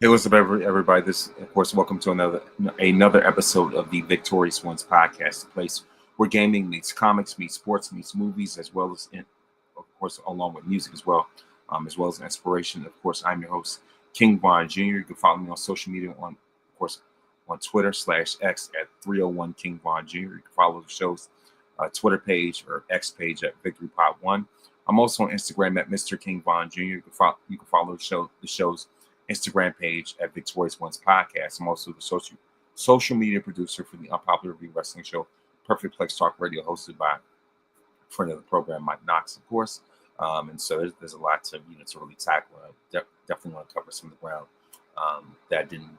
Hey, what's up, everybody? This, of course, welcome to another episode of the Victorious Ones podcast, the place where gaming meets comics, meets sports, meets movies, as well as, of course, along with music as well as inspiration. Of course, I'm your host, King Von Jr. You can follow me on social media of course, on Twitter/X at 301 King Von Jr. You can follow the show's Twitter page or X page at Victory Pod One. I'm also on Instagram at Mr. King Von Jr. You can follow the show's Instagram page at Victorious Ones Podcast. I'm also the social media producer for the unpopular review wrestling show Perfect Plex Talk Radio, hosted by a friend of the program, Mike Knox, of course. And so there's a lot to really tackle. Definitely want to cover some of the ground that didn't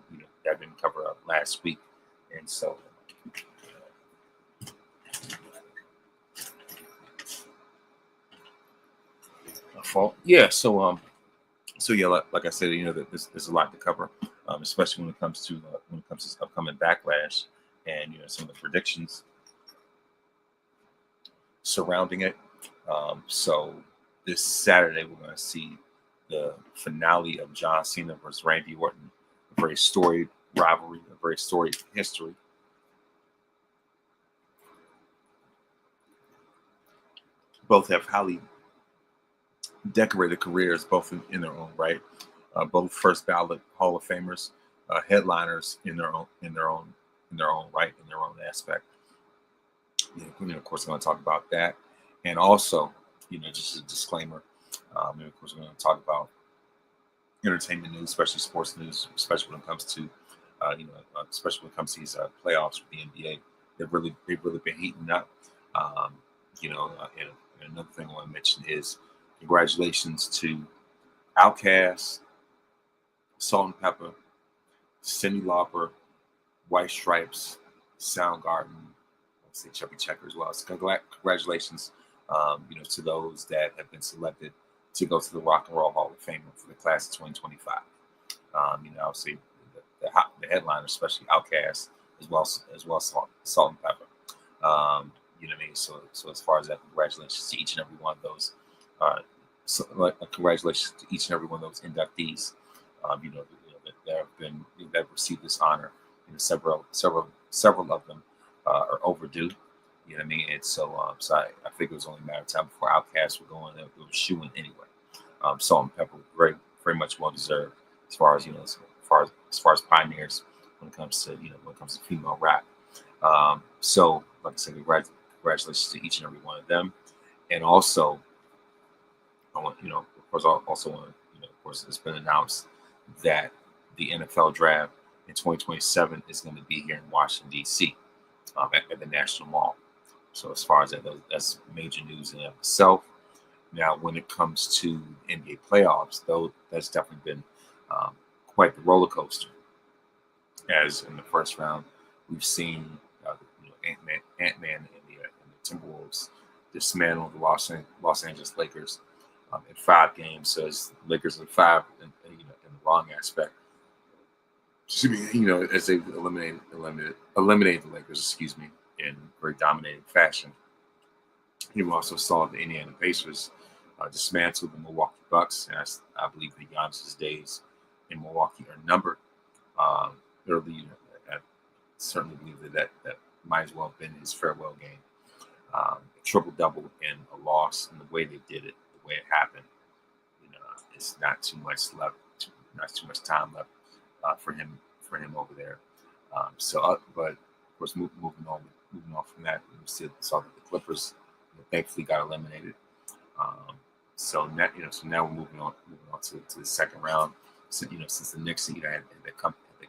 cover up last week. And so yeah. So yeah, like I said, there's a lot to cover, especially when it comes to this upcoming Backlash and some of the predictions surrounding it. So this Saturday we're going to see the finale of John Cena versus Randy Orton, a very storied rivalry, a very storied history. Both have highly decorated careers, both in their own right. Both first ballot Hall of Famers, headliners in their own right, in their own aspect. Of course, we're going to talk about that, and also, just a disclaimer. And of course, we're going to talk about entertainment news, especially sports news, especially when it comes to, especially when it comes to these playoffs with the NBA. They've really been heating up. And another thing I want to mention is congratulations to Outkast, Salt and Pepper, Cyndi Lauper, White Stripes, Soundgarden, let's say Chubby Checker as well. So congratulations, to those that have been selected to go to the Rock and Roll Hall of Fame for the class of 2025. Obviously the headliner, especially Outkast, as well Salt and Pepper. You know what I mean? So as far as that, congratulations to each and every one of those. Congratulations to each and every one of those inductees. That have received this honor. Several of them are overdue. You know what I mean? And so I think it was only a matter of time before Outkast were going. It was shooing anyway. Salt and Pepper, very very much well deserved as far as pioneers when it comes to female rap. So like I said, congratulations to each and every one of them, and also I want of course I also want of course it's been announced that the NFL draft in 2027 is going to be here in Washington D.C. At the National Mall. So as far as that's major news in itself. Now, when it comes to NBA playoffs, though, that's definitely been quite the roller coaster. As in the first round, we've seen Ant-Man and the Timberwolves dismantle the Los Angeles Lakers in 5 games. So it's Lakers in 5 in the wrong aspect. As they eliminate the Lakers, in very dominating fashion. You also saw the Indiana Pacers dismantle the Milwaukee Bucks, and I believe that Giannis's days in Milwaukee are numbered. I certainly believe that might as well have been his farewell game. A triple-double and a loss, and the way they did it, the way it happened, it's not too much time left for him over there. But of course, moving on from that, we saw that the Clippers thankfully got eliminated. So now we're moving on to the second round. So, since the Knicks had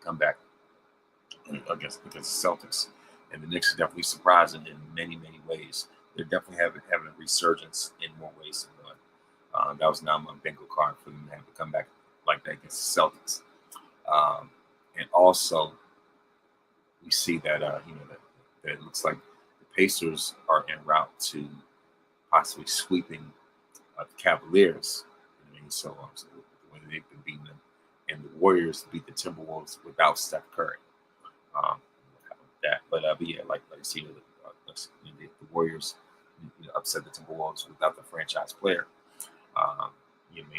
come back against the Celtics, and the Knicks are definitely surprising in many ways. They're definitely having a resurgence in more ways than one. That was now my bingo card for them to have to come back like that against the Celtics. And also, we see that that it looks like the Pacers are en route to possibly sweeping the Cavaliers. So the way they've been beating them, and the Warriors beat the Timberwolves without Steph Curry. But yeah, like I see the Warriors upset the Timberwolves without the franchise player.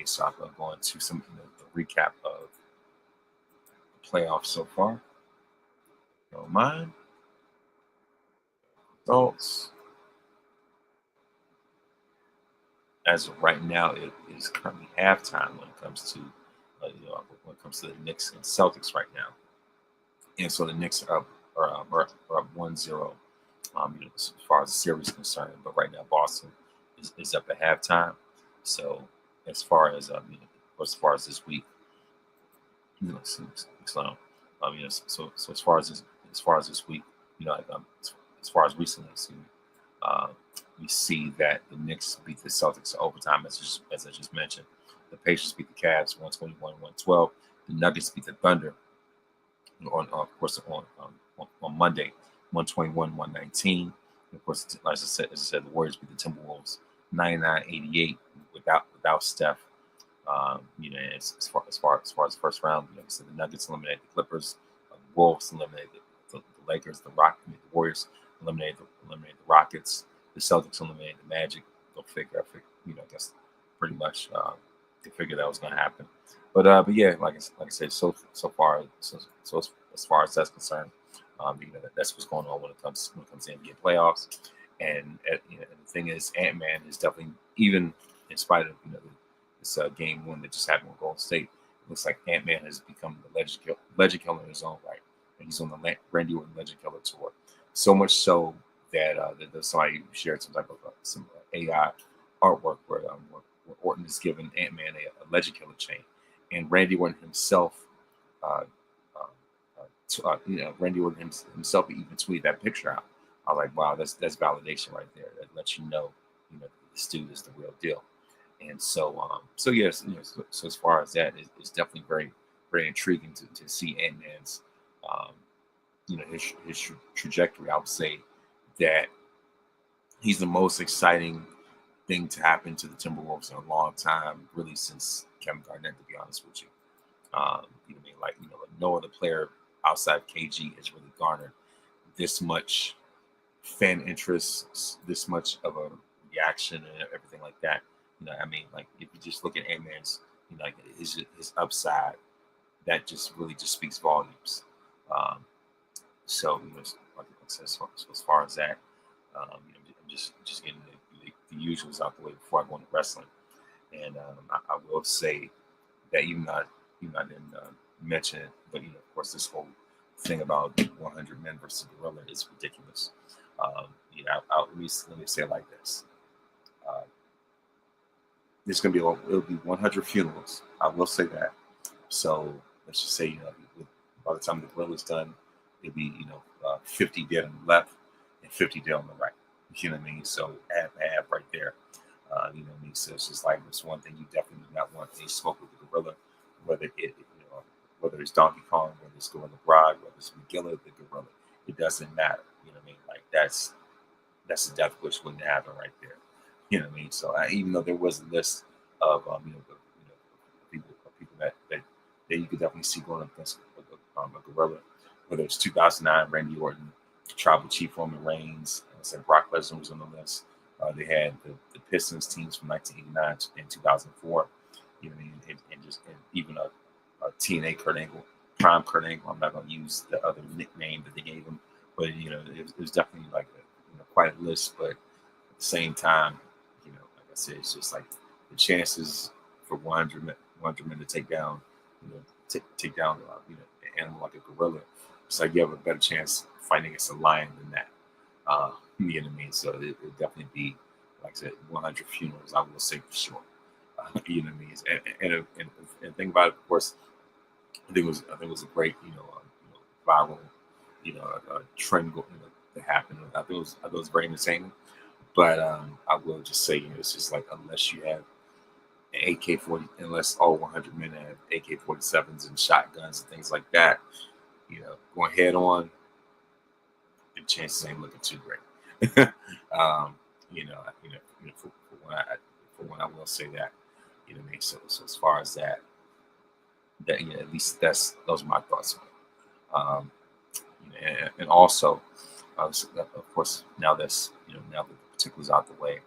So I'm going to some the recap of playoffs so far. Don't mind. Results. As of right now, it is currently halftime when it comes to when it comes to the Knicks and Celtics right now. And so the Knicks are up 1-0 as far as the series is concerned. But right now, Boston is up at halftime. So as far as this week, so so as far as this week, as far as recently, uh, we see that the Knicks beat the Celtics in overtime, as I just mentioned. The Pacers beat the Cavs 121-112. The Nuggets beat the Thunder of course on Monday 121-119. Of course, as I said, the Warriors beat the Timberwolves 99-88 without Steph. As far as the first round, so the Nuggets eliminated the Clippers, the Wolves eliminated the Lakers, the Warriors eliminated the Rockets, the Celtics eliminated the Magic. Go figure. I guess pretty much they figured that was going to happen. But yeah, like I said, so far, as far as that's concerned, that's what's going on when it comes to NBA playoffs. And the thing is, Ant-Man is definitely, even in spite of this game one that just happened with Golden State, it looks like Ant-Man has become the legend killer in his own right, and he's on the Randy Orton Legend Killer tour. So much so that somebody shared some type of some AI artwork where Orton is giving Ant-Man a Legend Killer chain, and Randy Orton himself, Randy Orton himself even tweeted that picture out. I was like, wow, that's validation right there. That lets you know, this dude is the real deal. And so, yes, so as far as that, it's definitely very, very intriguing to see Ant-Man's, his trajectory. I would say that he's the most exciting thing to happen to the Timberwolves in a long time, really since Kevin Garnett, to be honest with you. No other player outside of KG has really garnered this much fan interest, this much of a reaction and everything like that. If you just look at Ant-Man's, his upside, that just really just speaks volumes. Like I said, so as far as that, I'm just getting the usuals out the way before I go into wrestling. And I will say that even though I didn't mention it, but of course, this whole thing about 100 men versus gorilla is ridiculous. Let me say it like this. There's going to be it'll be 100 funerals. I will say that. So let's just say by the time the gorilla's done, it'll be 50 dead on the left and 50 dead on the right. You know what I mean? So half right there. So it's just like it's one thing you definitely do not want any smoke with the gorilla, whether whether it's Donkey Kong, whether it's Gorilla Grodd, whether it's Magilla the gorilla. It doesn't matter. You know what I mean? Like that's a death wish wouldn't happen right there. You know what I mean? So even though there was a list of people that you could definitely see going up against a gorilla, whether it's 2009 Randy Orton, Tribal Chief Roman Reigns, I said Brock Lesnar was on the list. They had the Pistons teams from 1989 and 2004. You know what I mean? And even a TNA Kurt Angle, Prime Kurt Angle. I'm not going to use the other nickname that they gave him, but it was definitely like quite a list. But at the same time, like I said, it's just like the chances for 100 men to take down, take down, an animal like a gorilla. It's like you have a better chance fighting against a lion than that. You know what I mean? So it would definitely be, like I said, 100 funerals. I will say for sure. You know what I mean? And think about it, of course. I think it was a great, viral, trend that happened. I thought it was very entertaining. But I will just say, it's just like unless you have an AK-40, unless all 100 men have AK-47s and shotguns and things like that, going head on, the chances ain't looking too great. For one, I will say that, you know what I mean. So as far as that at least those are my thoughts on it. And also, of course, now that the particulars out the way,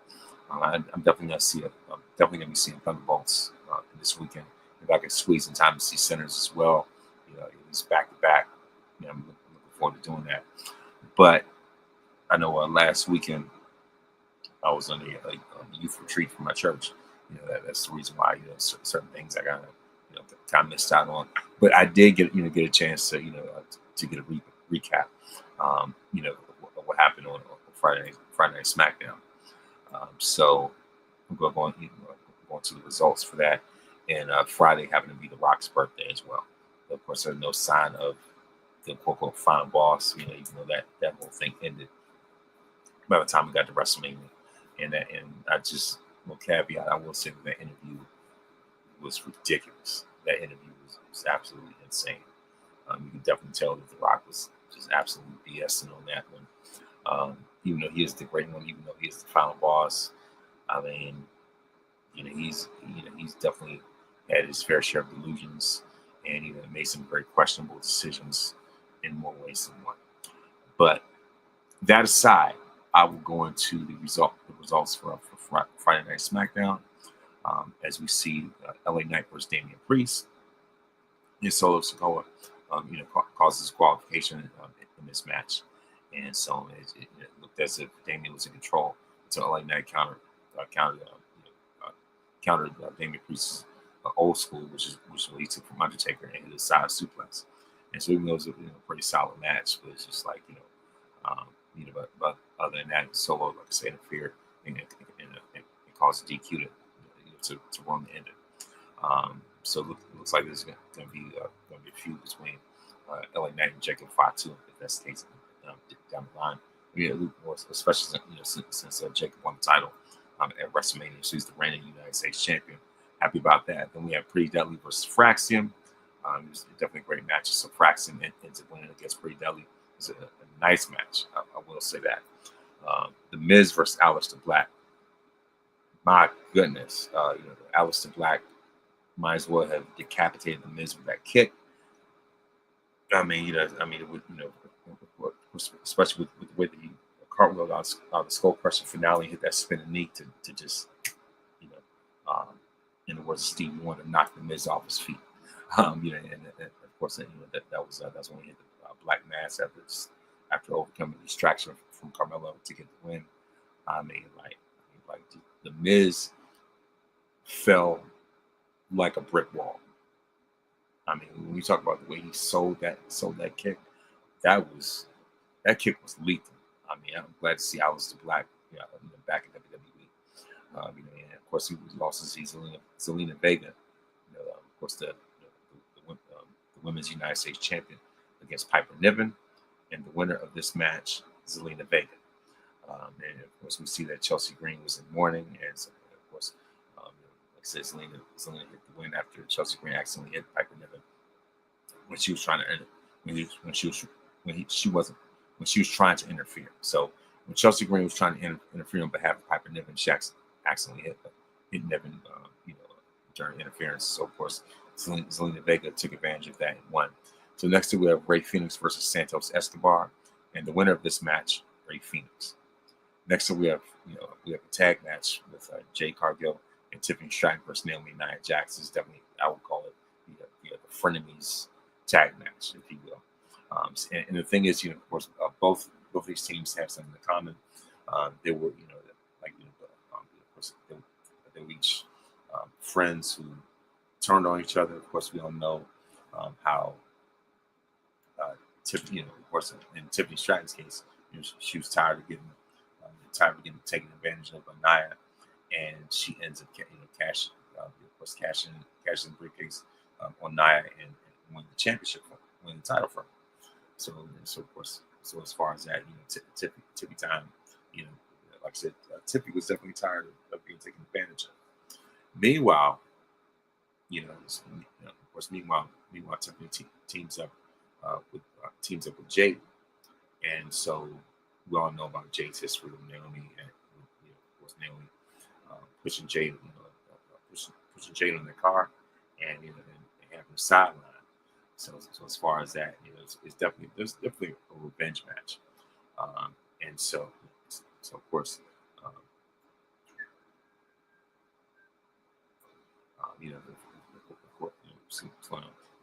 I'm definitely gonna be seeing Thunderbolts this weekend. If I can squeeze in time to see Sinners as well, it's back to back. I'm looking forward to doing that. But I know last weekend I was on a youth retreat for my church. That's the reason why certain things I got kind of missed out on. But I did get a chance to to get a recap. What happened on Friday Night SmackDown. So I'm going to the results for that. And Friday happened to be The Rock's birthday as well. Of course, there's no sign of the quote unquote final boss. Even though that whole thing ended by the time we got to WrestleMania. And I just, caveat, I will say that interview was ridiculous. That interview was absolutely insane. You can definitely tell that The Rock was just absolutely BSing on that one. Even though he is the great one, even though he is the final boss, I mean, he's definitely had his fair share of delusions, and made some very questionable decisions in more ways than one. But that aside, I will go into the results for Friday Night SmackDown, as we see LA Knight versus Damian Priest. Solo Sikoa, causes qualification in this match, and so it looked as if Damian was in control until LA Knight countered Damian Priest's old school, which is what he took from Undertaker, and hit a side suplex. And so even though it was a pretty solid match, but it's just like but other than that, Solo, like I said, interfered and caused DQ to run the ending. So it looks like there's going to be a feud between LA Knight and Jacob Fatu, if that's the case, down the line. Especially since Jacob won the title at WrestleMania, so he's the reigning United States champion. Happy about that. Then we have Pretty Deadly versus Fraxium. It was definitely a great match. So Fraxium ends up winning against Pretty Deadly. It was a nice match. I will say that. The Miz versus Aleister Black. My goodness, Aleister Black might as well have decapitated the Miz with that kick. I mean, it would, especially with the way that he cartwheeled out the skull crushing finale, hit that spinning knee to just, in the words of Steve Wonder, knock the Miz off his feet. And of course, that's when he hit the Black Mass after overcoming the distraction from Carmelo to get the win. I mean, like the Miz fell like a brick wall. I mean, when you talk about the way he sold that kick, that kick was lethal. I mean, I'm glad to see Aleister Black, back in WWE. And of course, he lost to see Zelina Vega. Of course, the women's United States champion against Piper Niven, and the winner of this match, Zelina Vega. And of course, we see that Chelsea Green was in mourning, and so, of course, like I said, Zelina hit the win after Chelsea Green accidentally hit Piper Niven when she was trying to when she was trying to interfere. So when Chelsea Green was trying to interfere on behalf of Piper Niven, she accidentally hit Niven, during interference. So of course, Zelina Vega took advantage of that and won. So next we have Rey Fenix versus Santos Escobar, and the winner of this match, Rey Fenix. Next we have a tag match with Jade Cargill and Tiffany Stratton versus Naomi and Nia Jax. Is definitely, I would call it the frenemies tag match, if you will. And the thing is, of course, both these teams have something in common. They were, of course, they were each friends who turned on each other. Of course, we all know how Tiffany, of course, in Tiffany Stratton's case, she was tired of getting taken advantage of by Nia, and she ends up cashing the briefcase on Nia and win the championship, win the title from her. So of course, as far as that, Tiffy time, like I said, Tiffy was definitely tired of being taken advantage of. Meanwhile, of course, meanwhile, Tiffany teams up with Jade, and so we all know about Jade's history with Naomi, and of course, Naomi pushing Jade, pushing Jade in the car, and and having a sideline. So as far as that, there's definitely a revenge match, and so of course,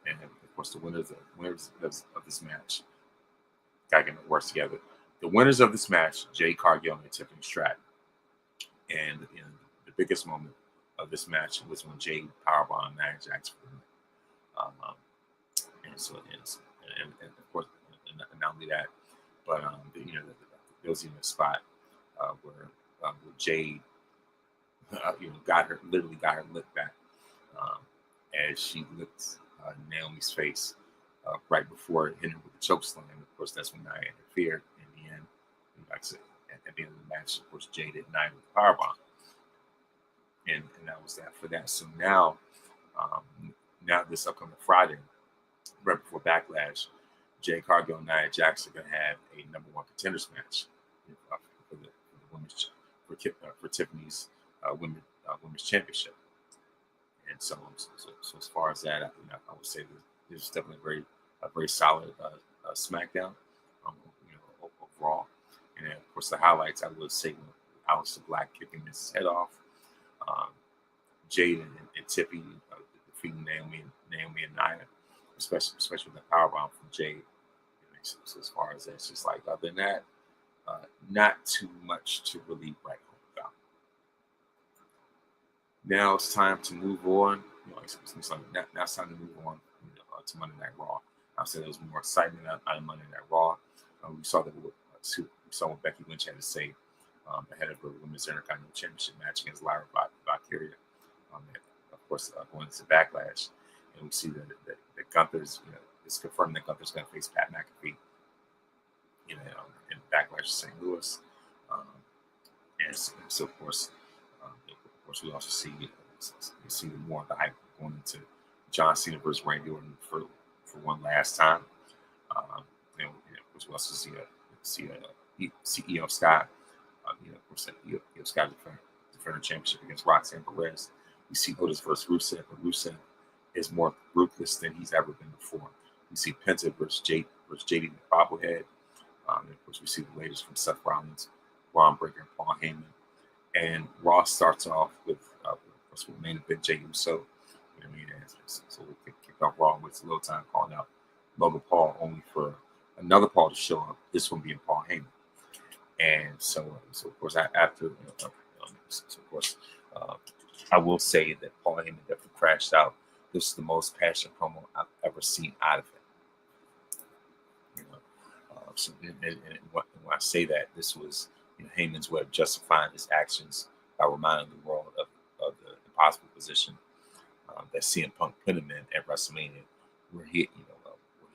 And of course, the winners of this match, gotta get the works together. The winners of this match, Jade Cargill and Tiffany Stratton. And the biggest moment of this match was when Jade powerbombed Nia Jax for the win. And so, and of course, and not only that, but there was even a spot where Jade, literally got her lip back as she licked Naomi's face right before hitting her with the choke slam. Of course, that's when Nia interfered. In the end, like I said, at the end of the match, of course, Jade hit Nia with the powerbomb, and that was that for that. So now this upcoming Friday, right before Backlash, Jade Cargill and Nia Jax are going to have a #1 contenders match for the women's for Tiffany's women's championship. And so as far as that, I would say that this is definitely a very solid SmackDown, overall. And then, of course, the highlights I would say Aleister Black kicking his head off, Jade and Tiffy defeating Naomi and Nia, especially with the powerbomb from Jade. So as far as that, it's just like other than that, not too much to really write home about. Now it's time to move on. Now it's time to move on to Monday Night Raw. I said there was more excitement out of Monday Night Raw. We saw what Becky Lynch had to say ahead of her Women's Intercontinental Championship match against Lyra Valkyria. Of course, going into Backlash, and we see that Gunther's, it's confirmed that Gunther's going to face Pat McAfee, in Backlash St. Louis, and so of course, we also see more of the hype going into John Cena versus Randy Orton for one last time. And we also see CEO Scott, of course, CEO Scott defending championship against Roxanne Perez. We see Otis versus Rusev, but Rusev is more ruthless than he's ever been before. We see Penta versus JD the Bobblehead. And of course, we see the latest from Seth Rollins, Braun Breaker, and Paul Heyman. And Raw starts off with main event Jey Uso. So we'll kick off Raw with a little time calling out Logan Paul, only for another Paul to show up. This one being Paul Heyman. And so of course, after, I will say that Paul Heyman definitely crashed out. This is the most passionate promo I've ever seen out of him. When I say that, this was Heyman's way of justifying his actions by reminding the world of the impossible position that CM Punk put him in at WrestleMania, where he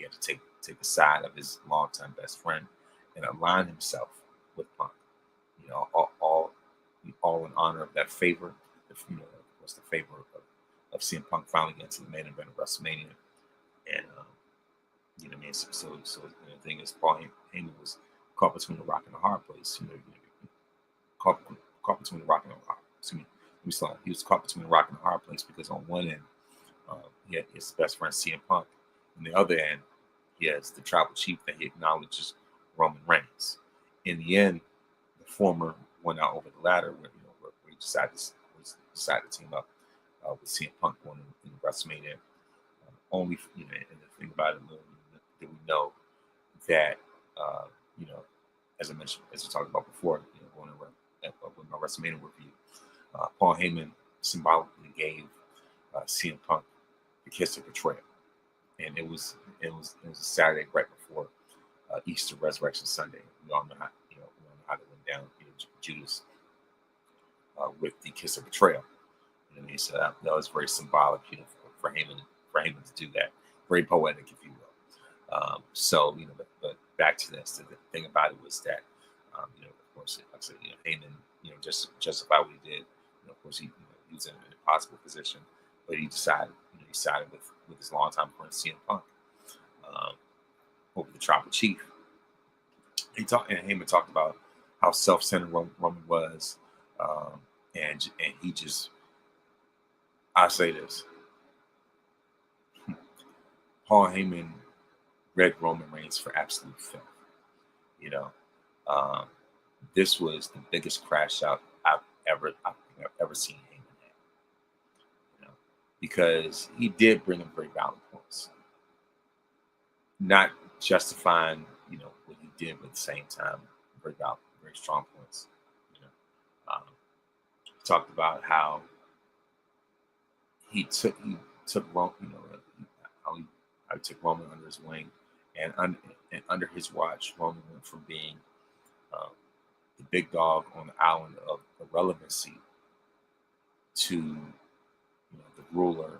had to take the side of his longtime best friend and align himself with Punk. All in honor of that favor. Was the favor of CM Punk finally getting to the main event of WrestleMania, and So the thing is, Paul Heyman was caught between a rock and a hard place. Caught between a rock and a hard. He was caught between a rock and a hard place because on one end, he had his best friend CM Punk. On the other end, he has the tribal chief that he acknowledges, Roman Reigns. In the end, the former went out over the ladder where he decided to team up with CM Punk going in WrestleMania. And the thing about it, that we know that as I mentioned, as we talked about before, going with my WrestleMania review, Paul Heyman symbolically gave CM Punk the kiss of betrayal, and it was a Saturday right before Easter Resurrection Sunday. We all know how it went down. Judas with the kiss of betrayal. So that was very symbolic, for Heyman to do that. Very poetic, if you will. But back to this. The thing about it was that, of course, like I said, Heyman, just justify what he did. Of course, he was in an impossible position, but he decided with his longtime friend CM Punk over the tribal chief. Heyman talked about how self-centered Roman was, and he just. I say this. Paul Heyman read Roman Reigns for absolute filth. This was the biggest crash out I've ever seen Heyman have. Because he did bring him very valid points. not justifying, what he did, but at the same time, bring out very strong points. You know, he talked about how he took Rome, how he, how he took Roman under his wing, and under his watch, Roman went from being um, the big dog on the island of irrelevancy to the ruler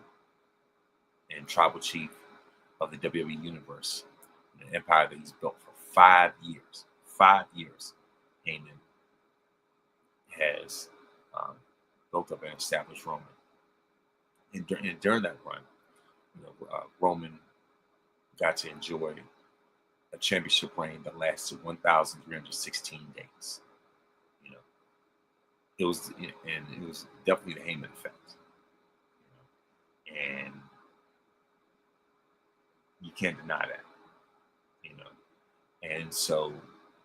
and tribal chief of the WWE universe, an empire that he's built for 5 years. 5 years, Heyman has um, built up and established Roman. And during that run, Roman got to enjoy a championship reign that lasted 1,316 days. You know, it was definitely the Heyman effect. And you can't deny that. And so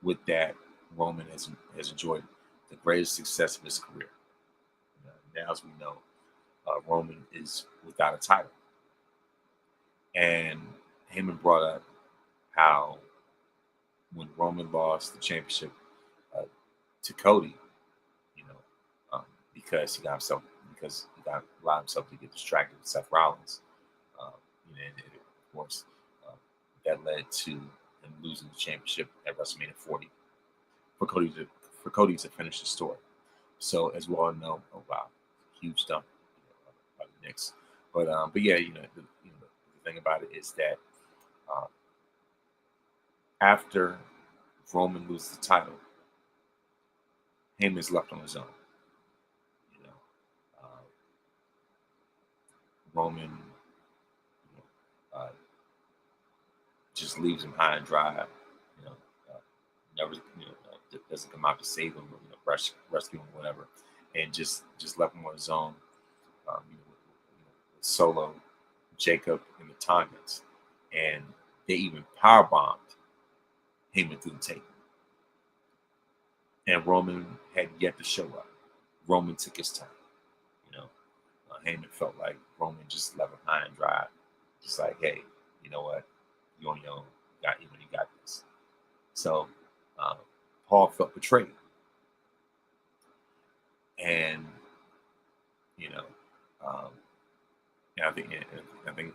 with that, Roman has enjoyed the greatest success of his career. Now, as we know, Roman is without a title. And Heyman brought up how when Roman lost the championship to Cody, you know, because he allowed himself to get distracted with Seth Rollins, and of course, that led to him losing the championship at WrestleMania 40 for Cody to finish the story. So as we all know, oh wow, huge dump by the Knicks. But yeah, the thing about it is that after Roman loses the title, Heyman's left on his own. Roman just leaves him high and dry. Never doesn't come out to save him, rescue him, whatever, and just left him on his own. With Solo, Jacob, and the Tongans, and they even power bombed Heyman through the tape. And Roman had yet to show up. Roman took his time. Heyman felt like Roman just left him high and dry, just like, hey, you know what, you on your own, you got this. So Paul felt betrayed, and I think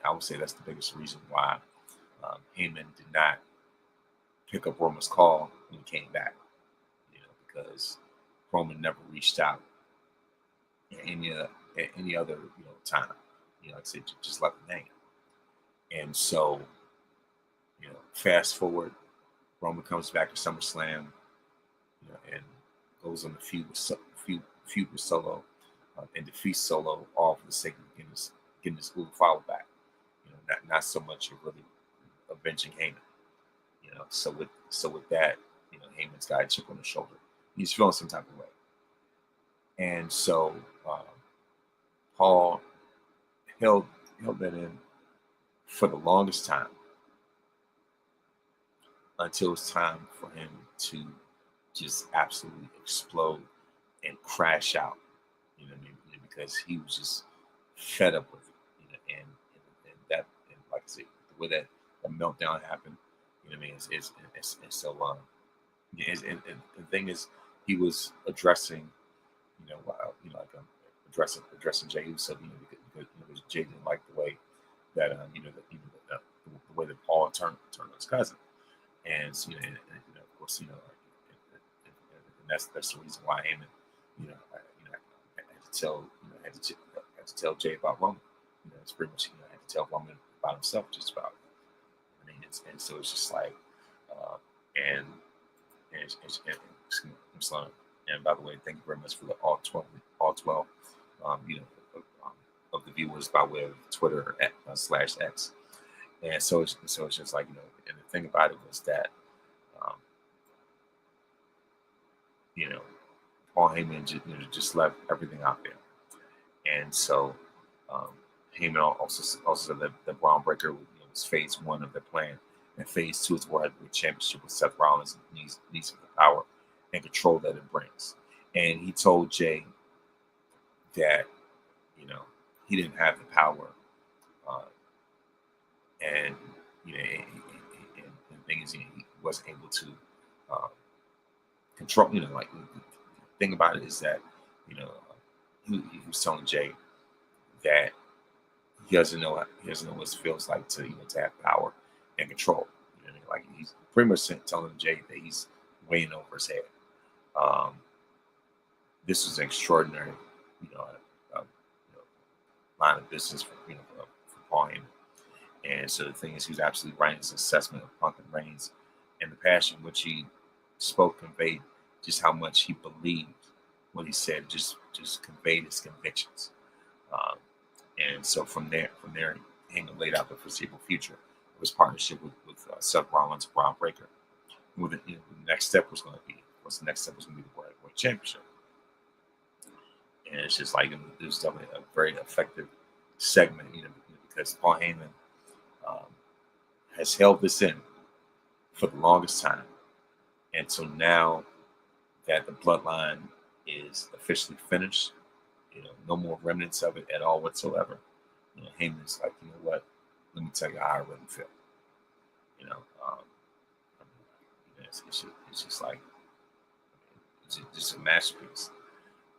I would say that's the biggest reason why Heyman did not pick up Roman's call when he came back, because Roman never reached out at any other time. Like I said, just left him hanging. And so, fast forward, Roman comes back to SummerSlam, and goes on the feud with Solo, and defeats Solo, all for the sake of getting his Google follow back. Not so much of really avenging Heyman. So with that, Heyman's got a chip on his shoulder. He's feeling some type of way. And so Paul held that in for the longest time until it's time for him to just absolutely explode and crash out. Because he was just fed up with it. And that, and like I said, the way that meltdown happened, it's so and the thing is, he was addressing, addressing Jade Uso, because Jade didn't like the way that the way that Paul turned on his cousin, and so, and of course, and that's the reason why Heyman, had to tell Jay about Roman. It's pretty much had to tell Roman about himself, just about. And so it's just like, and I'm slowing. And by the way, thank you very much for the all 12, of the viewers by way of Twitter /X. And so it's just like, and the thing about it was that, Paul Heyman just left everything out there. And so Heyman also said that the Braun Breaker was phase 1 of their plan, and phase 2 is the World Heavyweight Championship with Seth Rollins needs the power and control that it brings. And he told Jay that he didn't have the power, and You know, and the thing is, he wasn't able to uh, control. You know, like the thing about it is that you know he was telling Jay that he doesn't know what it feels like to to have power and control. You know, what I mean? Like he's pretty much telling Jay that he's weighing over his head. Um, this was an extraordinary, you know, you know, line of business for for Paul Heyman. And so the thing is, he was absolutely right in his assessment of Punk and Reigns, and the passion which he spoke conveyed just how much he believed what he said. Just conveyed his convictions. Um, and so from there, Heyman laid out the foreseeable future of his partnership with Seth Rollins, and Braun Breaker. And what the next step was going to be. What's the next step was going to be the World Heavyweight Championship. And it's just like it was definitely a very effective segment, because Paul Heyman um, has held this in for the longest time, and so now that the bloodline is officially finished, no more remnants of it at all whatsoever. Heyman's like, you know what? Let me tell you how I really feel. You know, um, it's just like it's just a masterpiece.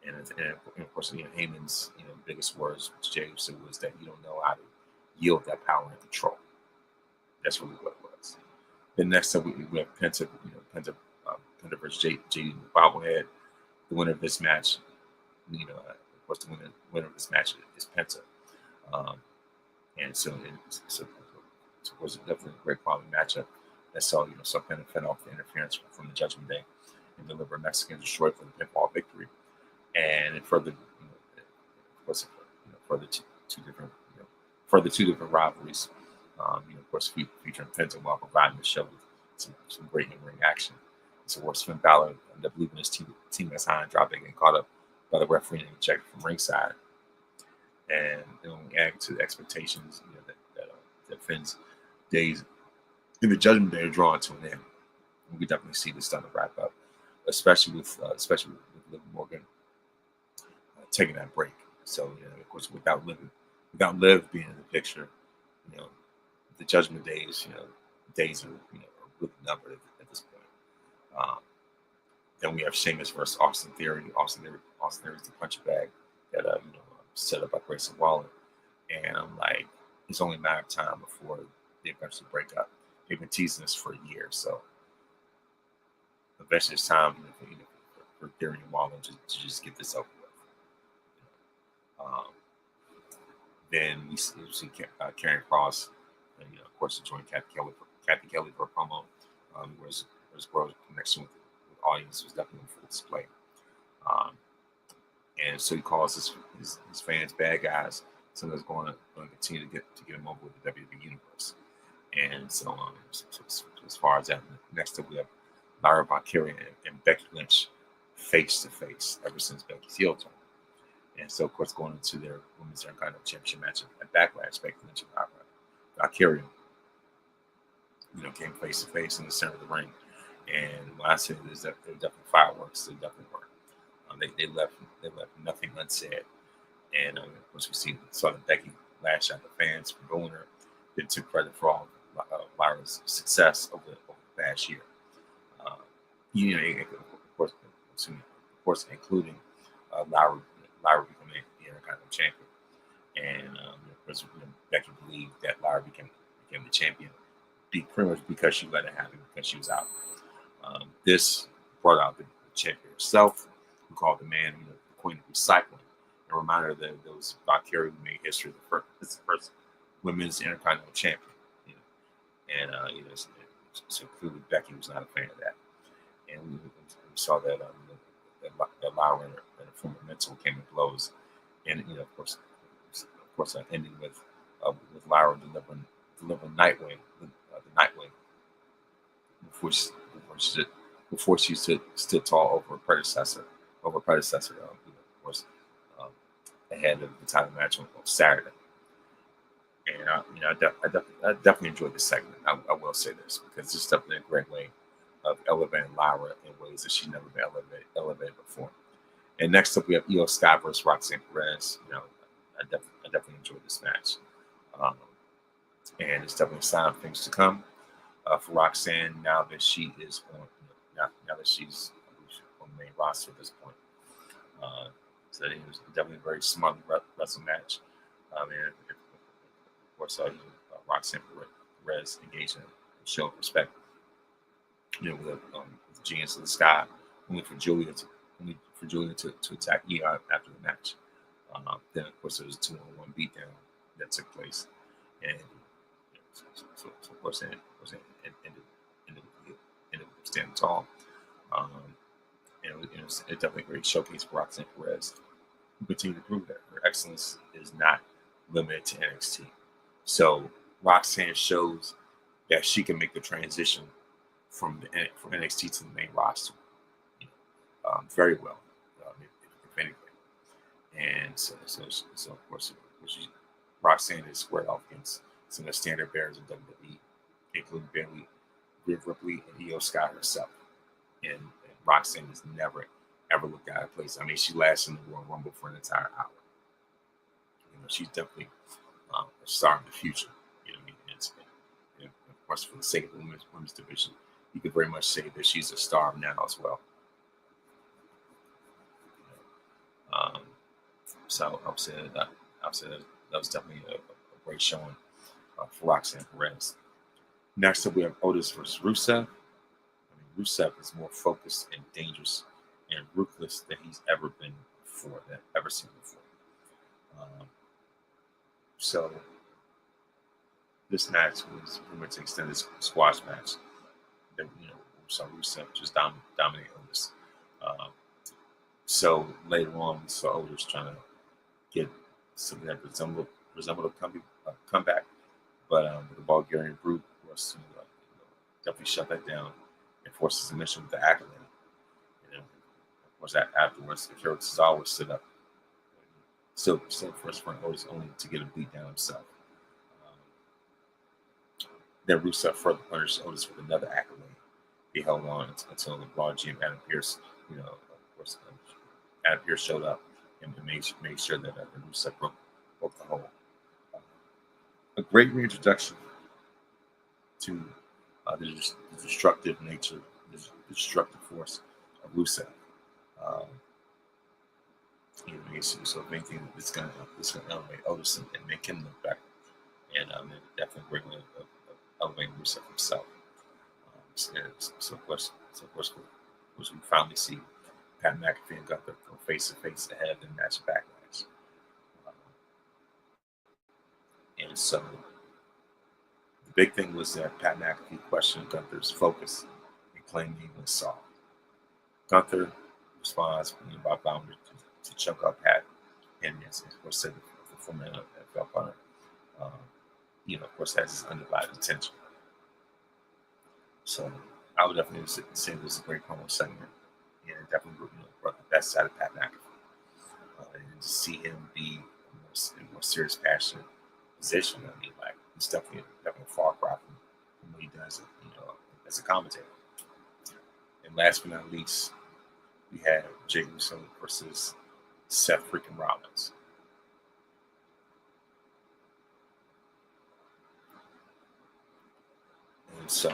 And of course, Heyman's biggest words, which Jade said, was that you don't know how to yield that power and control. That's really what it was. Then next up, we have Penta, Penta versus Jade in the bobblehead. The winner of this match, of course, the winner of this match is Penta. Um, and so it was definitely a great quality matchup that saw Penta fend off the interference from the Judgment Day and deliver a Mexican destroy for the pinfall victory. And it further, of course, further two different rivalries. Of course, featuring Penta while providing the show with some great in-ring action. So, of course, Finn Balor ended up leaving his teammates high and dropping, getting caught up by the referee and ejected from ringside. And only adding to the expectations, that Finn's days in the Judgment Day are drawn to an end. And we definitely see this starting to wrap up, especially with Liv Morgan taking that break. So, of course, without Liv being in the picture, the Judgment Days, days are really numbered at this point. Then we have Sheamus versus Austin Theory. Austin Theory's the punch bag that set up by Grayson Waller, and I'm like, it's only a matter of time before they eventually break up. They've been teasing this for a year, so eventually it's time for Theory and Waller to just get this over with. Then we see Karrion Kross, and of course, to join Kathy Kelly for a promo, where his growth connection with audience was definitely on full display. And so he calls his fans bad guys. So that's going to continue to get him over with the WWE Universe. And so, so as far as that, next up we have Lyra Valkyria and Becky Lynch face to face ever since Becky's heel turn. And so, of course, going into their Women's Intercontinental Championship match at Backlash, Becky Lynch and Valkyria, came face to face in the center of the ring. And when I say this, that they're definitely fireworks. They definitely were. They left nothing unsaid. And of course, we saw that Becky lash out the fans for booing her. Then took credit for all Lyra's success over the past year. Of course, including Lyra becoming the Intercontinental Champion. And of course, Becky believed that Lyra became the champion, pretty much because she let it happen because she was out. This brought out the champion herself, who called the man the queen of recycling. A reminder that there was Valkyria who made history, the first women's Intercontinental Champion. So clearly Becky was not a fan of that. And we saw that that Lyra and her former mentor came in blows, and of course, ending with Lyra delivering Nightwing, the Nightwing, before she stood tall over her predecessor. Of course, ahead of the title match on Saturday. And I definitely enjoyed this segment. I will say this because this is definitely a great way of elevating Lyra in ways that she's never been elevated before. And next up, we have Io Sky versus Roxanne Perez. I definitely enjoyed this match. And it's definitely a sign of things to come for Roxanne now that she is on, now that she's on the main roster at this point. So it was definitely a very smart wrestling match. And of course, Roxanne Perez engaged in a show of respect, with the genius of the sky, only for Julia to attack Io after the match. Then, of course, there was a 2-on-1 beatdown that took place, and of course, it ended up standing tall. Um, and it was definitely a great showcase for Roxanne Perez, who continued to prove that her excellence is not limited to NXT. So Roxanne shows that she can make the transition from NXT to the main roster very well, if anything. And so of course, Roxanne is squared off against some of the standard bearers in WWE, including Bayley, Rhea Ripley, and Io Sky herself. And Roxanne has never ever looked out of place. I mean, she lasted in the Royal Rumble for an entire hour. She's definitely a star in the future. You know what I mean? And of course, for the sake of the women's division, you could very much say that she's a star now as well. So I would say that was definitely a great showing for Roxanne Perez. Next up, we have Otis versus Rusev. Rusev is more focused and dangerous and ruthless than he's ever been before, seen before. So this match was pretty much an extended squash match. That we saw Rusev just dominate Otis. So later on, we saw Otis trying to get something that resembled a comeback, but the Bulgarian Brute was definitely shut that down and forced a submission with the accolade. Of course, afterwards, Akira Tozawa stood up, still first front Otis, only to get a beat down himself. Then Rusev further punished Otis with another accolade. He held on until the Raw GM Adam Pearce, of course, Adam Pearce showed up and made sure that Rusev broke the hold. A great reintroduction to the destructive nature, the destructive force of Rusev. So if anything, it's going to elevate Otis and make him look better, and definitely bring elevating Rusev himself. So of course, we finally see Pat McAfee and Gunther go face to face ahead of the match of Backlash. And so the big thing was that Pat McAfee questioned Gunther's focus and claimed he was soft. Gunther responds by vowing to choke up Pat, and of course said the former NFL punter, of course, has his undivided attention. So I would definitely say this is a great promo segment, and it definitely brought the best out of Pat McAfee. And to see him be in a more serious, passionate position, it's definitely a far cry from what he does, as a commentator. And last but not least, we have Jey Uso versus Seth freaking Rollins. And so,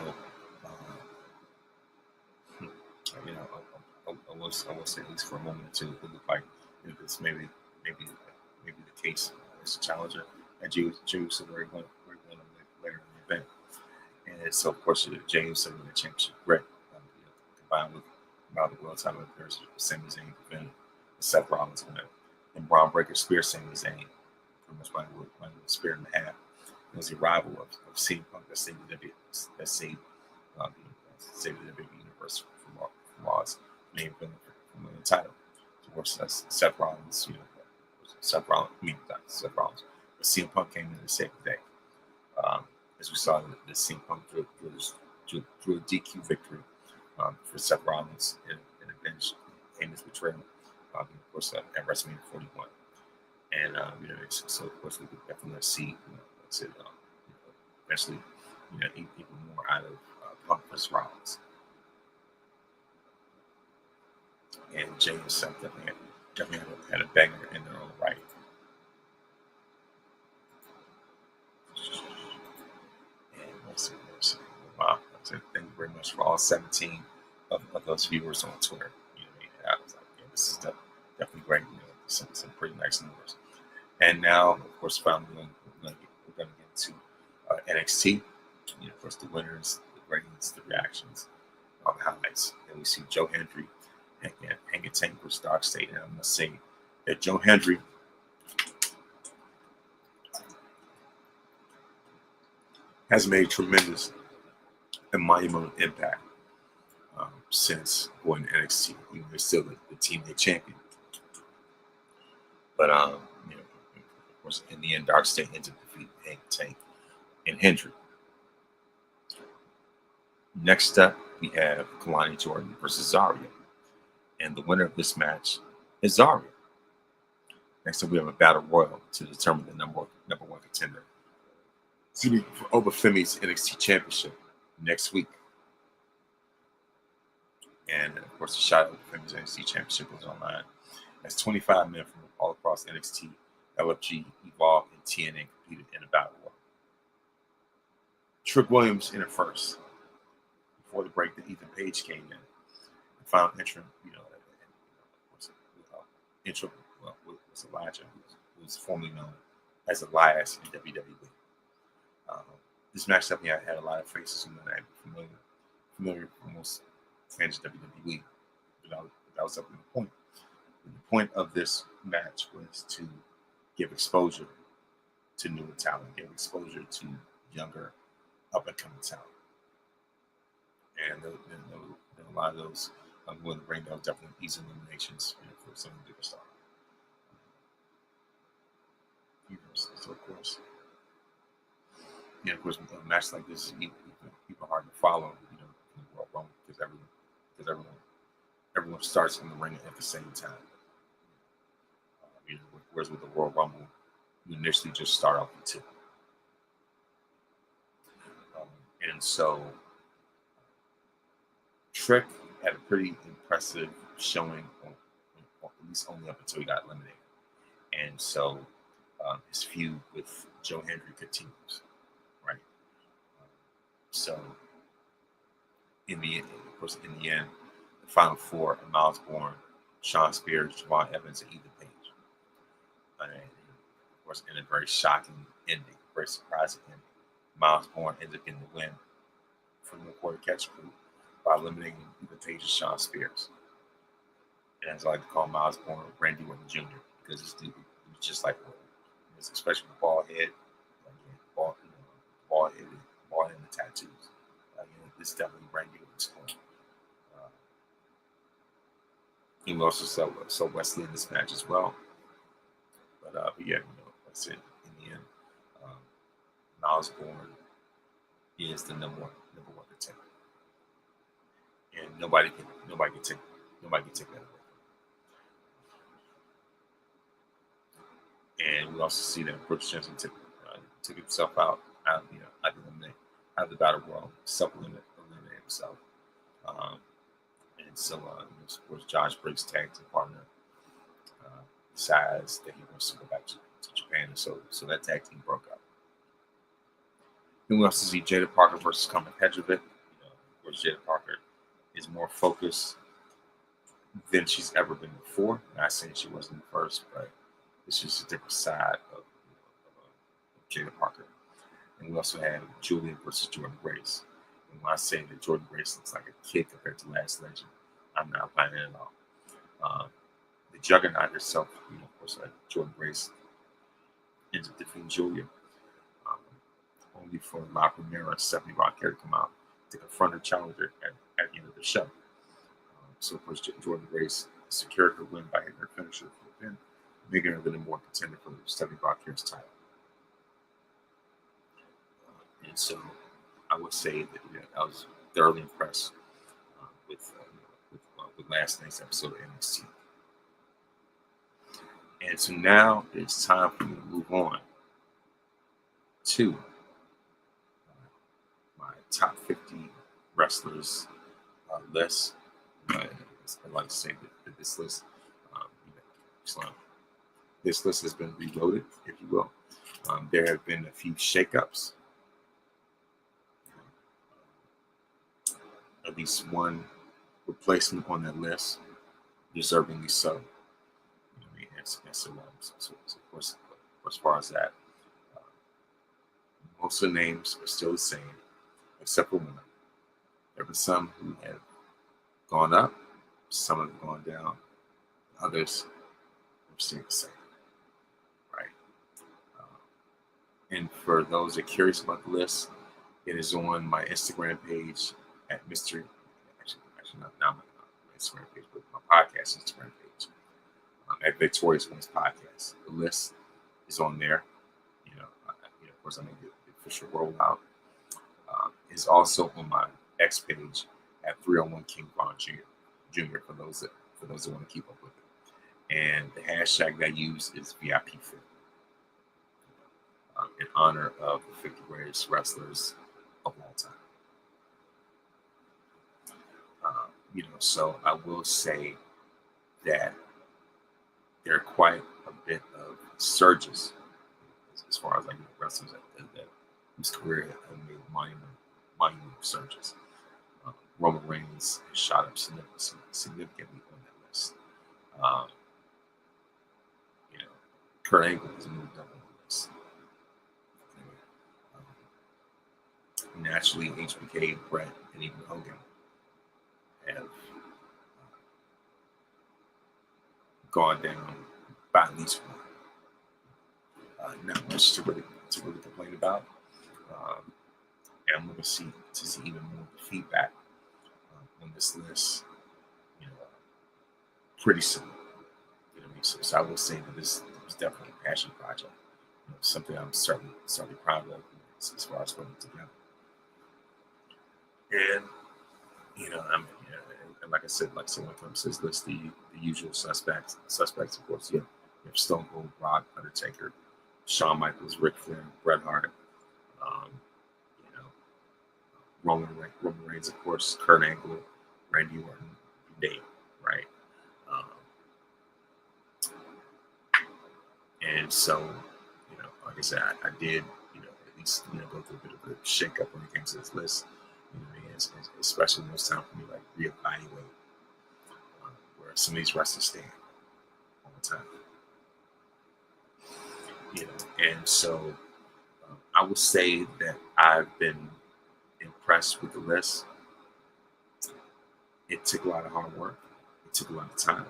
I will say at least for a moment or two, it looked like it's maybe the case as a challenger at Jey Uso very going later in the event. And so, of course, Jey Uso in the championship grip, combined with the world title appearance with Sami Zayn defending Seth Rollins and Braun Breaker spear Sami Zayn, pretty much by the spear in the half. It was the arrival of CM Punk that saved the WWE universe from Raw's main event from the title. Of course, Seth Rollins, but CM Punk came in to save the day. As we saw, the CM Punk drew a DQ victory for Seth Rollins in avenge Heyman's betrayal, of course, at WrestleMania 41. And so of course we could definitely see, eventually, even more out of Punk versus Rollins. And Jey and Seth definitely had a banger in their own right. much for all 17 of those viewers on Twitter. You know what I mean? And I was like, yeah, this is definitely great. You know, some pretty nice numbers. And now, of course, finally, we're going to get to NXT. You know, of course, the winners, the ratings, the reactions, all the highlights. And we see Joe Hendry hanging tank versus Dark State. And I must say that Joe Hendry has made tremendous and monumental impact since going to NXT. You know, they're still the team they champion. But you know, of course, in the end, Dark State ends up defeating Hank Tank and Hendry. Next up, we have Kalani Jordan versus Zarya. And the winner of this match is Zarya. Next up, we have a battle royal to determine the number one contender. For Obafemi's NXT Championship next week. And of course, the shot at Obafemi's NXT Championship goes online. As 25 men from all across NXT, LFG, Evolve, and TNA competed in a battle royal. Trick Williams entered first. Before the break, that Ethan Page came in and found entrant, intro was Elijah, who was formerly known as Elias in WWE. This match definitely had a lot of faces in the night, familiar for most fans of WWE. But that was up to the point. And the point of this match was to give exposure to newer talent, give exposure to younger, up-and-coming talent. And a lot of those who in the ring, that was definitely easy eliminations for some of the bigger stars. So of course, a match like this is even hard to follow, in the World Rumble because everyone starts in the ring at the same time. Whereas with the World Rumble, you initially just start off with two. And so Trick had a pretty impressive showing, at least only up until he got eliminated. And so his feud with Joe Hendry continues, right? So in the end, the final four are Miles Bourne, Sean Spears, Javon Evans, and Ethan Page. And of course, in a very shocking ending, very surprising ending, Miles Bourne ended up getting the win from the quarter catch crew by eliminating Ethan Page and Sean Spears. And as I like to call Miles Bourne, Randy Orton Jr., because this dude was just like Orton. Especially the bald head, bald head and the tattoos. This definitely Randy Orton's corner. He also saw Wesley in this match as well. But yeah, like I said, in the end, Miles Bourne is the number one contender, and nobody can take that away. And we also see that Brooks Jensen took himself out of the battle royal, eliminated himself. And so, of course, Josh Briggs' tag team partner decides that he wants to go back to Japan, and so that tag team broke up. Then we also see Jade Parker versus Carmen Petrovic. Of course, Jade Parker is more focused than she's ever been before. Not saying she wasn't first, but it's just a different side of Jada Parker. And we also have Julian versus Jordan Grace. And when I say that Jordan Grace looks like a kid compared to Last Legend, I'm not buying it at all. The Juggernaut herself, of course, Jordan Grace ends up defeating Julia. Only for La Primera and Stephanie Rocker to come out to confront her challenger at the end of the show. So, of course, Jordan Grace secured her win by hitting her finisher for the pin, making her the number one contender for Stephanie Rocker's title. And so I would say that I was thoroughly impressed with last night's episode of NXT. And so now it's time for me to move on to my top 50 wrestlers list. I like to say that this list, this list has been reloaded, if you will. There have been a few shakeups. at least one replacement on that list, deservingly so. You know what I mean? So of course, as far as that, uh, most of the names are still the same, except for one. There have been some who have gone up, some have gone down, others have stayed the same, right? And for those that are curious about the list, it is on my Instagram page at Mr. Actually not my Instagram page, but my podcast Instagram page at Victorious Wins Podcast. The list is on there. Of course, I made the official rollout. Is also on my X page at 301 King Von Jr. For those that want to keep up with it. And the hashtag that I use is VIP50. In honor of the 50 greatest wrestlers of all time. So I will say that there are quite a bit of surges as far as wrestlers whose career have made monumental surges. Roman Reigns has shot up significantly on that list. Kurt Angle has moved up on the list. Naturally, HBK, Brett, and even Hogan have gone down by at least one. Not much to really complain about. And I'm going to see even more feedback on this list, pretty soon. You know what I mean? So I will say that this was definitely a passion project. Something I'm certainly proud of as far as putting it together. And and like I said, when it comes to this list, the usual suspects, of course, you have Stone Cold, Rock, Undertaker, Shawn Michaels, Ric Flair, Bret Hart, Roman Reigns, of course, Kurt Angle, Randy Orton, Jade, right? And so, like I said, I did, at least, go through a bit of a shake-up when it came to this list. Especially when it's time for me to reevaluate where some of these wrestlers stand all the time. And so I would say that I've been impressed with the list. It took a lot of hard work. It took a lot of time.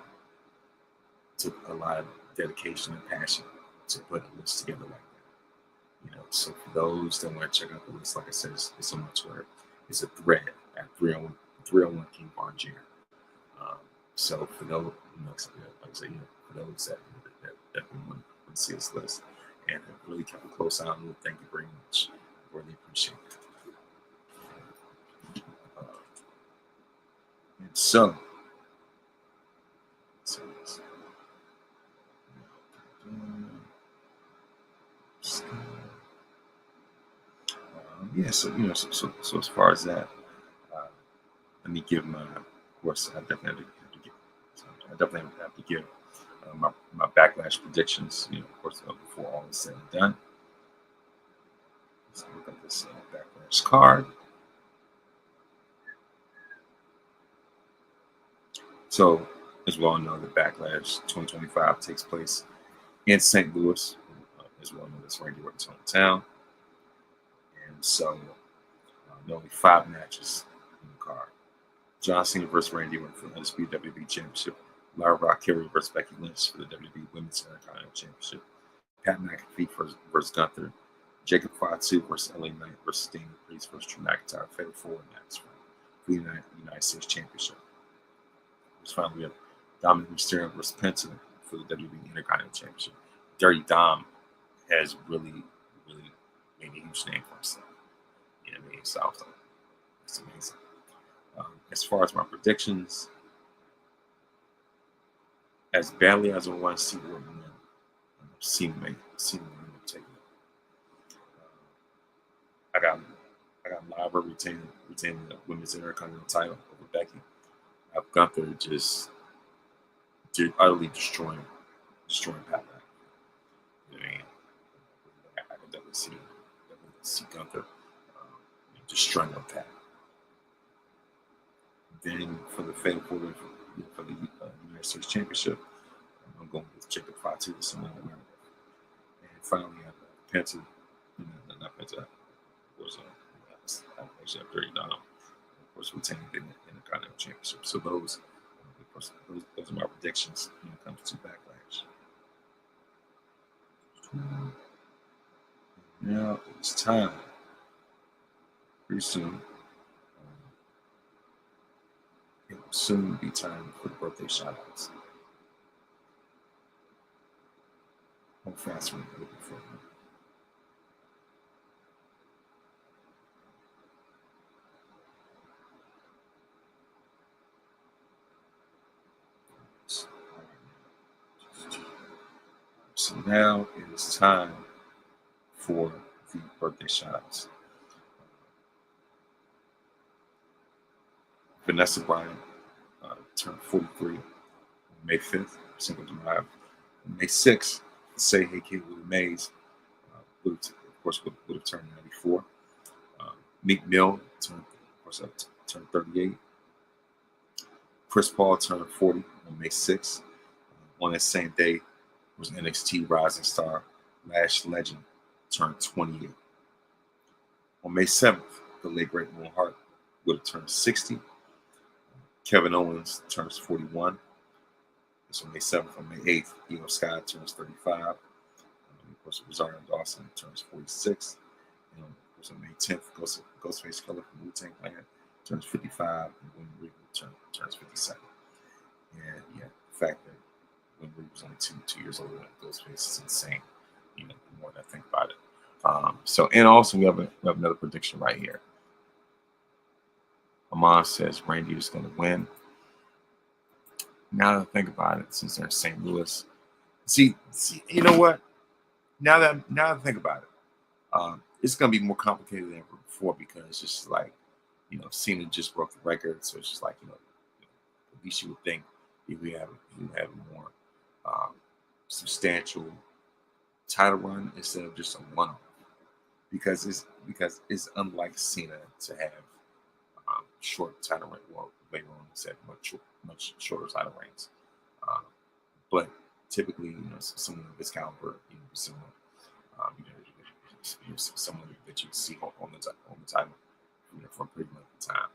It took a lot of dedication and passion to put a list together like that. So for those that want to check out the list, like I said, it's on my Twitter. It's a thread at 301 King Von Jr. So for those, like I said, for those that want to see this list and really kept a close eye on it, thank you very much. Really appreciate it. And so, so as far as that, let me give my, of course, I definitely have to give my Backlash predictions, of course, before all is said and done. Let's look at this Backlash card. So, as we all know, the Backlash 2025 takes place in St. Louis, as well known as Randy Orton's hometown. And so, there are only 5 matches in the card. John Cena versus Randy Orton for the Undisputed WWE Championship. Lara Raquel versus Becky Lynch for the WWE Women's Intercontinental Championship. Pat McAfee versus Gunther. Jacob Fatu versus LA Knight versus Damian Priest versus Drew McIntyre. Fatal 4 match for the United States Championship. Finally, we have Dominic Mysterio versus Penta for the WWE Intercontinental Championship. Dirty Dom has really made a huge name for himself. You know what I mean? So it's amazing. As far as my predictions, as badly as I want to see Orton win, Cena will take it. I got Lava retaining the Women's Intercontinental title over Becky. I've Gunther just utterly destroying Pat McAfee. You know what I mean? I can definitely see Gunther destroying Pat. Then for the fatal quarter for the United States Championship, I'm going with Jacob Fatu or someone like that. And finally, I have Penta, not Penta, of course, I actually have 39. Of course, retaining in the Continental Championship. So those are my predictions when it comes to Backlash. Now it's time. Pretty soon. It will soon be time for the birthday shout-outs. How fast we're looking for them. So now it is time for the birthday shout-outs. Vanessa Bryant turned 43 on May 5th, Cinco de Mayo. May 6th, Say Hey Kid Willie Mays, of course, would have turned 94. Meek Mill turned 38. Chris Paul turned 40 on May 6th. On that same day was NXT Rising Star Lash Legend turned 28. On May 7th, the late great Owen Hart would have turned 60. Kevin Owens turns 41. It's on May 7th. On May 8th, Io Sky turns 35. Of course, Rosario Dawson turns 46. And of course, on May 10th, Ghostface Killer from Wu-Tang Clan turns 55. And William Regal turns 57. And yeah, the fact that William Regal was only two years older than Ghostface is insane. The more that I think about it. And also we have another prediction right here. Amon says Randy is going to win. Now that I think about it, since they're in St. Louis, see, you know what? Now that I think about it, it's going to be more complicated than ever before because it's just like, Cena just broke the record, so it's just like, at least you would think he would have a more substantial title run instead of just a one-off. Because it's unlike Cena to have short title reign. Well, later on said much shorter title reigns. But typically, someone of this caliber, someone that you see on the title, for a pretty length of time.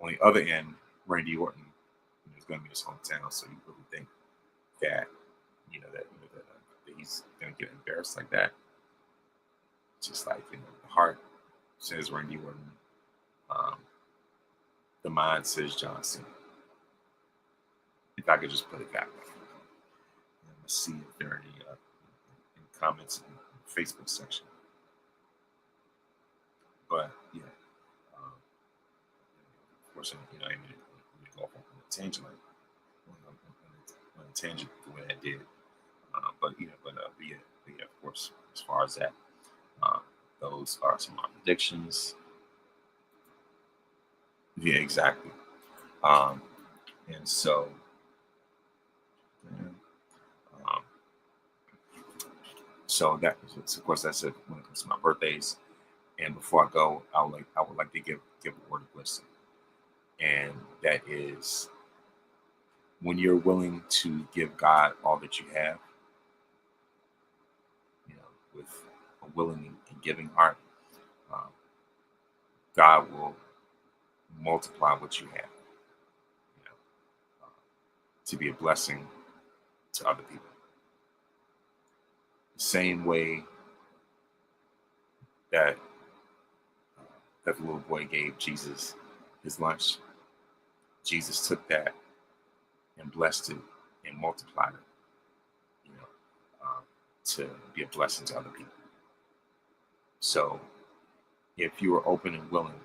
On the other end, Randy Orton is going to be his hometown, so you really think that that he's going to get embarrassed like that. Just like the heart says Randy Orton, the mind says John Cena. If I could just put it that way. Let's see if there are any comments in the Facebook section. But yeah, of course, I mean, go off on a tangent on a tangent the way I did. But of course, as far as that, those are some of my predictions. Yeah, exactly. And so, of course, that's it when it comes to my birthdays. And before I go, I would like to give a word of wisdom, and that is when you're willing to give God all that you have, with a willing and giving heart, God will multiply what you have, to be a blessing to other people. The same way that the little boy gave Jesus his lunch, Jesus took that and blessed it and multiplied it, to be a blessing to other people. So if you are open and willing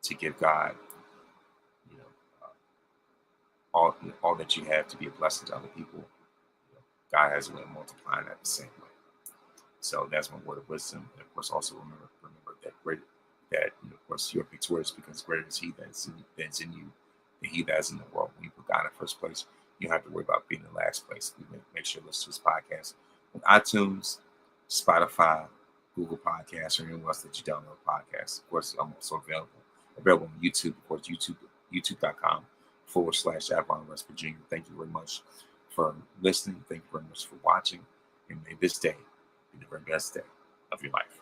to give God, all that you have to be a blessing to other people, God has a way of multiplying that the same way. So that's my word of wisdom. And of course, also remember that of course you're victorious because greater is He that's in you than he that is in the world. When you put God in first place, you don't have to worry about being in last place. Make sure you listen to this podcast on iTunes, Spotify, Google Podcasts, or anywhere else that you download podcasts. Of course, I'm also available available on YouTube, of course, youtube.com/Avalon West Virginia. Thank you very much for listening. Thank you very much for watching. And may this day be the very best day of your life.